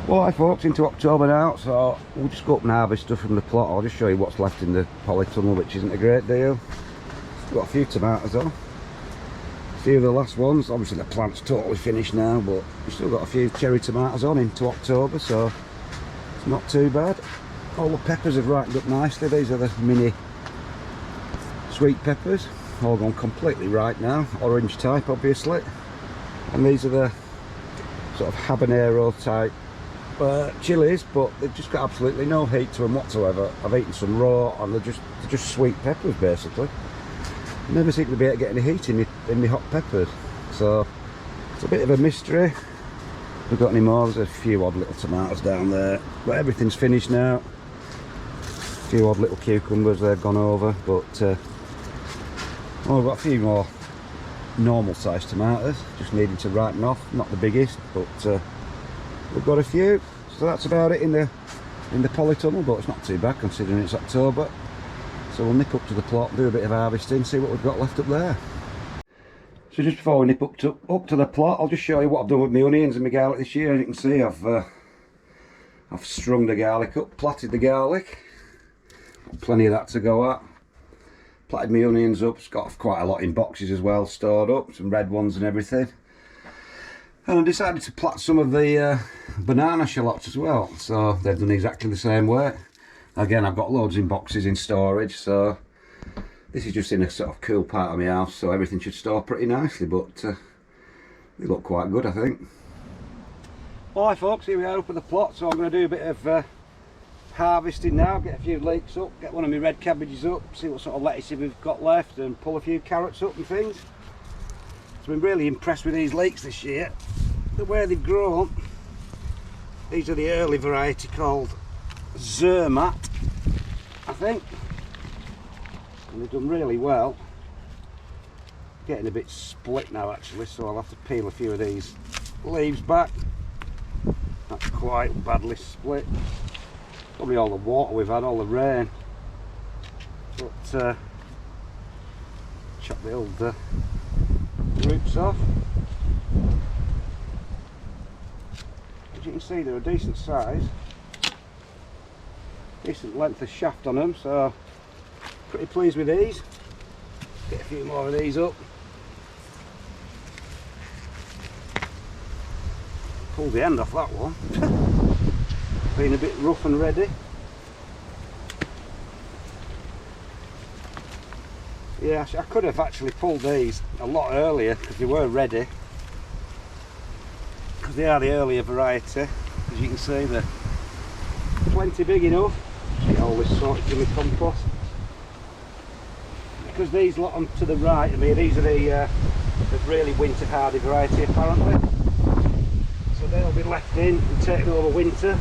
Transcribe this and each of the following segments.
Well, hi folks, into October now, so we'll just go up and harvest stuff from the plot. I'll just show you what's left in the polytunnel, which isn't a great deal. Got a few tomatoes on. A few of the last ones, obviously the plant's totally finished now, but we've still got a few cherry tomatoes on into October, so it's not too bad. All the peppers have ripened up nicely. These are the mini sweet peppers, all gone completely ripe now, orange type obviously. And these are the sort of habanero type chilies, but they've just got absolutely no heat to them whatsoever. I've eaten some raw and they're just sweet peppers basically. Never seem to be able to get any heat in the hot peppers, so it's a bit of a mystery. We've got any more? There's a few odd little tomatoes down there, but everything's finished now. A few odd little cucumbers, they've gone over, but we've got a few more normal sized tomatoes just needing to ripen off. Not the biggest, but we've got a few, so that's about it in the polytunnel, but it's not too bad considering it's October. So we'll nip up to the plot, do a bit of harvesting, see what we've got left up there. So just before we nip up to the plot, I'll just show you what I've done with my onions and my garlic this year. As you can see, I've strung the garlic up, platted the garlic, plenty of that to go at. Platted my onions up, it's got quite a lot in boxes as well, stored up, some red ones and everything. And I decided to plat some of the banana shallots as well, so they've done exactly the same way. Again, I've got loads in boxes in storage, so this is just in a sort of cool part of my house, so everything should store pretty nicely, but they look quite good, I think. Well, hi folks, here we are up at the plot, so I'm going to do a bit of harvesting now, get a few leeks up, get one of my red cabbages up, see what sort of lettuce we've got left, and pull a few carrots up and things. So I've been really impressed with these leeks this year, the way they've grown. These are the early variety called Zermatt, I think, and they've done really well. Getting a bit split now actually, so I'll have to peel a few of these leaves back. That's quite badly split. Probably all the water we've had, all the rain. But chop the old roots off. As you can see, they're a decent size, decent length of shaft on them, so pretty pleased with these. Get a few more of these up. Pulled the end off that one. Been a bit rough and ready. Yeah, I could have actually pulled these a lot earlier because they were ready. Because they are the earlier variety. As you can see, they're plenty big enough. Get all this sorted in my compost. Because these lot on to the right of me, these are the really winter hardy variety apparently. So they'll be left in and taken over winter.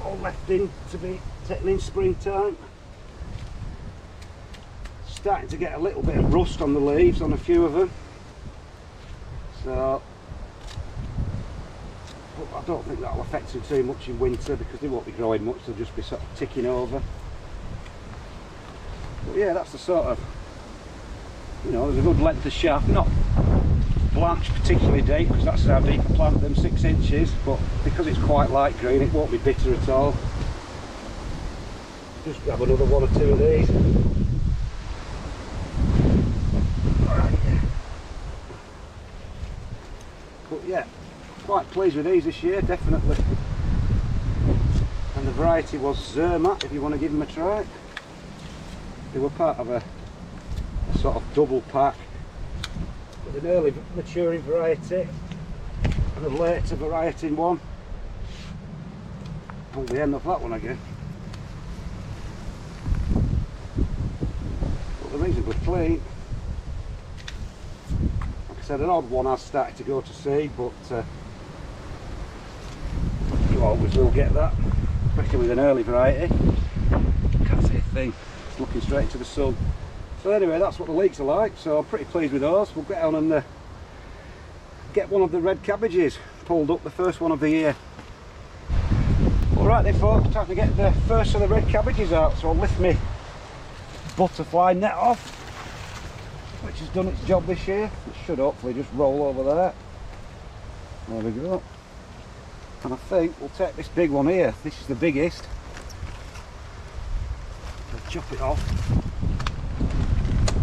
All left in to be taken in springtime. Starting to get a little bit of rust on the leaves on a few of them, so but I don't think that'll affect them too much in winter because they won't be growing much, they'll just be sort of ticking over. But yeah, that's the sort of, you know, there's a good length of shaft, not blanched particularly deep because that's how deep I plant them, 6 inches, but because it's quite light green it won't be bitter at all. Just grab another 1 or 2 of these. But yeah, quite pleased with these this year, definitely. And the variety was Zermatt, if you want to give them a try. They were part of a sort of double pack with an early maturing variety and a later variety in one. Pull the end off that one again. But they're reasonably clean. Like I said, an odd one has started to go to seed, but you always will get that, especially with an early variety. Can't see a thing, it's looking straight into the sun. So anyway, that's what the leeks are like, so I'm pretty pleased with those. We'll get on and get one of the red cabbages pulled up, the first one of the year. Alright then folks, time to get the first of the red cabbages out, so I'll lift my butterfly net off, which has done its job this year. It should hopefully just roll over there. There we go. And I think we'll take this big one here. This is the biggest. We'll chop it off.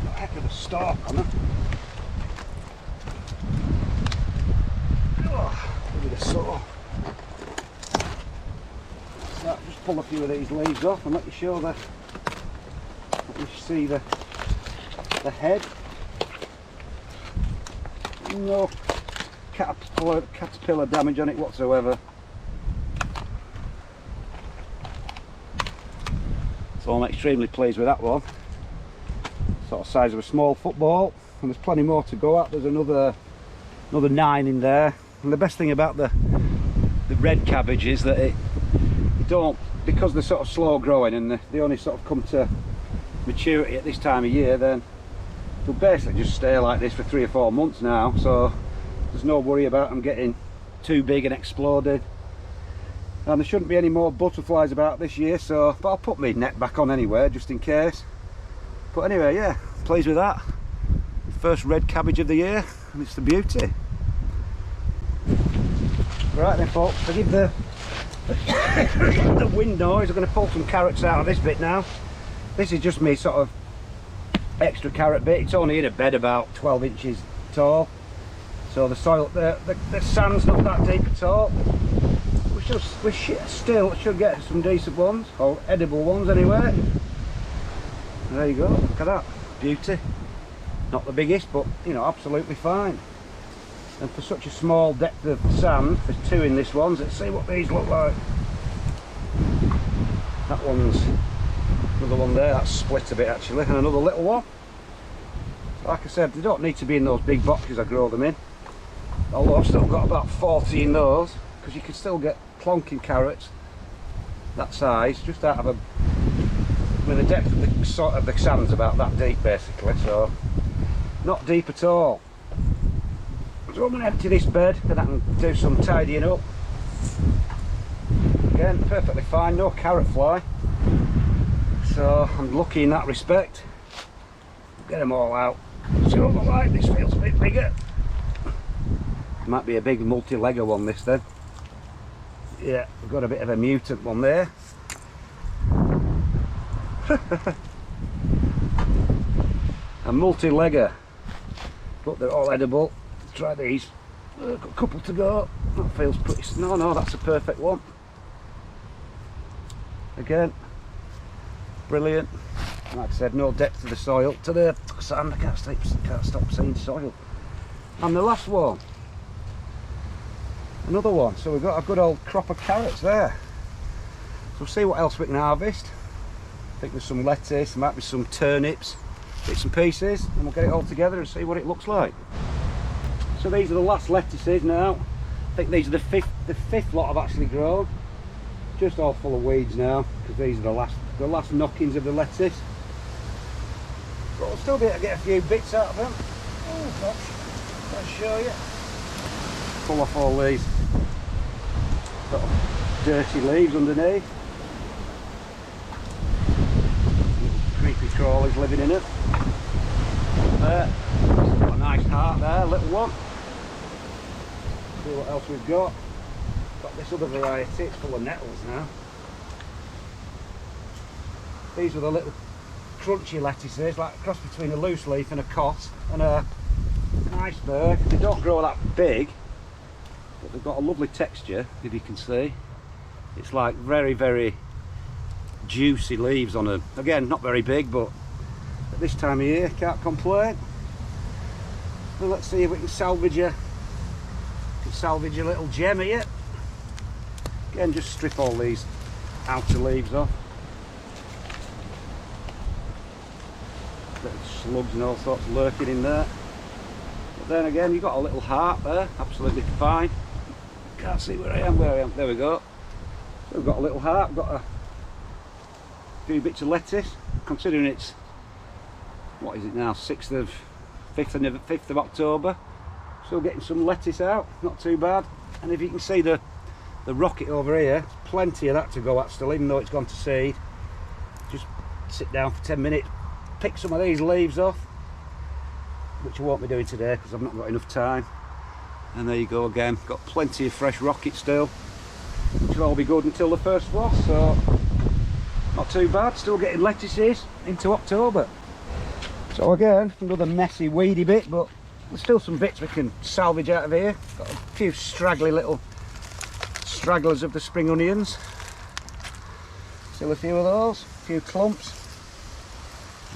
Got a heck of a stalk on it. Oh, with a saw. So just pull a few of these leaves off and let you show the. Let you see the head. No caterpillar damage on it whatsoever. So I'm extremely pleased with that one. Sort of size of a small football, and there's plenty more to go at. There's another 9 in there. And the best thing about the red cabbage is that you don't, because they're sort of slow growing and they only sort of come to maturity at this time of year, then they'll basically just stay like this for 3 or 4 months now. So there's no worry about them getting too big and exploded. And there shouldn't be any more butterflies about this year, so but I'll put my net back on anyway, just in case. But anyway, yeah, pleased with that. First red cabbage of the year, and it's the beauty. Right then folks, forgive the wind noise. I'm going to pull some carrots out of this bit now. This is just me sort of extra carrot bit. It's only in a bed about 12 inches tall, so the soil, the sand's not that deep at all. We still should get some decent ones, or edible ones anyway. There you go, look at that, beauty. Not the biggest, but you know, absolutely fine. And for such a small depth of sand, there's 2 in this one. Let's see what these look like. That one's another one there, that's split a bit actually, and another little one. Like I said, they don't need to be in those big boxes I grow them in, although I've still got about 40 in those, because you can still get plonking carrots that size just out of a, with the depth of the sand's about that deep basically, so not deep at all. So I'm going to empty this bed, then I can do some tidying up. Again, perfectly fine, no carrot fly, so I'm lucky in that respect. Get them all out. See what I like. This feels a bit bigger. Might be a big multi-legger one this then. Yeah, we've got a bit of a mutant one there. A multi-legger, but they're all edible. Let's try these. Got a couple to go. That feels pretty. No, that's a perfect one. Again, brilliant. Like I said, no depth of the soil to the sand. I can't stop saying soil. And the last one, another one. So we've got a good old crop of carrots there. So we'll see what else we can harvest. I think there's some lettuce, there might be some turnips, bits and pieces, and we'll get it all together and see what it looks like. So these are the last lettuces now. I think these are the fifth lot I've actually grown. Just all full of weeds now, because these are the last knockings of the lettuce. But we'll still be able to get a few bits out of them. Oh gosh, I'll show you. Pull off all these sort of dirty leaves underneath. Creepy crawlies living in it. There, got a nice heart there, little one. See what else we've got. Got this other variety, it's full of nettles now. These are the little crunchy lettuces, like a cross between a loose leaf and a cot and an iceberg. They don't grow that big, but they've got a lovely texture, if you can see. It's like very, very juicy leaves on them. Again, not very big, but at this time of year, can't complain. Well, let's see if we can salvage a little gem here. Again, just strip all these outer leaves off. Little slugs and all sorts lurking in there. But then again, you've got a little heart there, absolutely fine. Can't see where I am, there we go. So we've got a little heart, we've got a few bits of lettuce, considering it's, what is it now, 5th of October. Still getting some lettuce out, not too bad. And if you can see the rocket over here, plenty of that to go at still, even though it's gone to seed. Just sit down for 10 minutes, pick some of these leaves off, which I won't be doing today because I've not got enough time. And there you go again, got plenty of fresh rocket still. which will all be good until the first frost, so not too bad. Still getting lettuces into October. So again, another messy, weedy bit, but there's still some bits we can salvage out of here. Got a few straggly little stragglers of the spring onions. Still a few of those, a few clumps.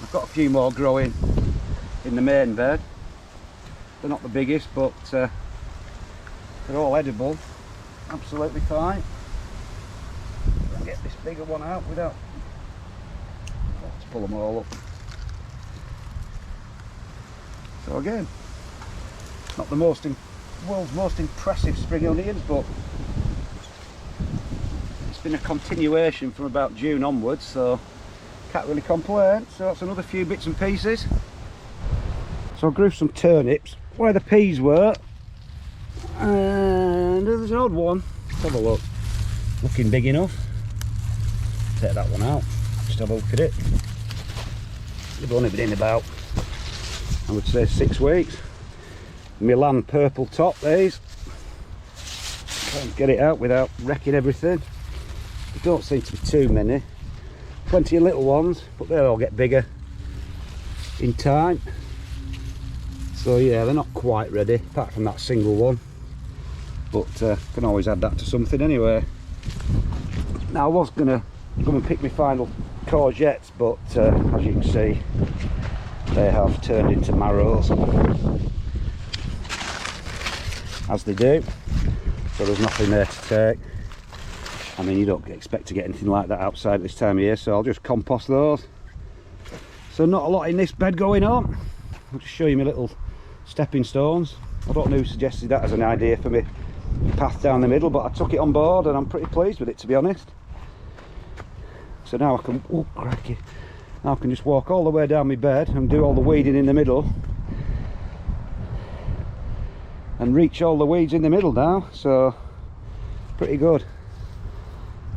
I've got a few more growing in the main bed. They're not the biggest, but they're all edible. Absolutely fine. I'll get this bigger one out without... Let's pull them all up. So again, not the world's most impressive spring onions, but it's been a continuation from about June onwards, so can't really complain. So that's another few bits and pieces. So I grew some turnips where the peas were, and there's an odd one. Let's have a look. Looking big enough. Take that one out, just have a look at it. They've only been in about, I would say, 6 weeks. Milan purple top, these. Can't get it out without wrecking everything. There don't seem to be too many. Plenty of little ones, but they'll all get bigger in time. So yeah, they're not quite ready, apart from that single one. But can always add that to something anyway. Now I was gonna come and pick my final courgettes, but as you can see, they have turned into marrows, as they do. So there's nothing there to take. I mean, you don't expect to get anything like that outside at this time of year, so I'll just compost those. So not a lot in this bed going on. I'll just show you my little stepping stones. I don't know who suggested that as an idea for me path down the middle, but I took it on board and I'm pretty pleased with it, to be honest. So now I can, oh cracky, now I can just walk all the way down my bed and do all the weeding in the middle and reach all the weeds in the middle now, so pretty good.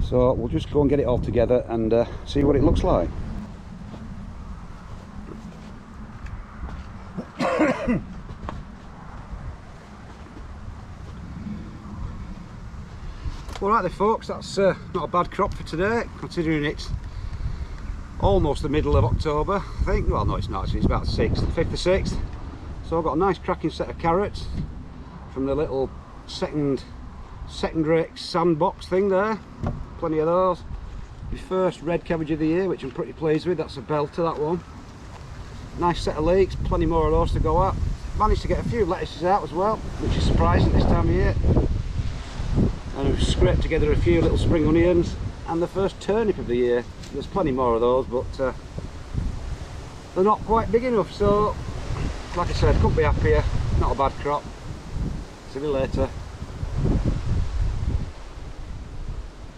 So we'll just go and get it all together and see what it looks like. Alright then folks, that's not a bad crop for today, considering it's almost the middle of October, I think. Well, no, it's not, it's about 5th or 6th. So I've got a nice cracking set of carrots from the little second-rate sandbox thing there. Plenty of those. The first red cabbage of the year, which I'm pretty pleased with. That's a belter, that one. Nice set of leeks, plenty more of those to go at. Managed to get a few lettuces out as well, which is surprising this time of year. And I've scraped together a few little spring onions and the first turnip of the year. There's plenty more of those, but they're not quite big enough, so like I said, couldn't be happier. Not a bad crop. See you later.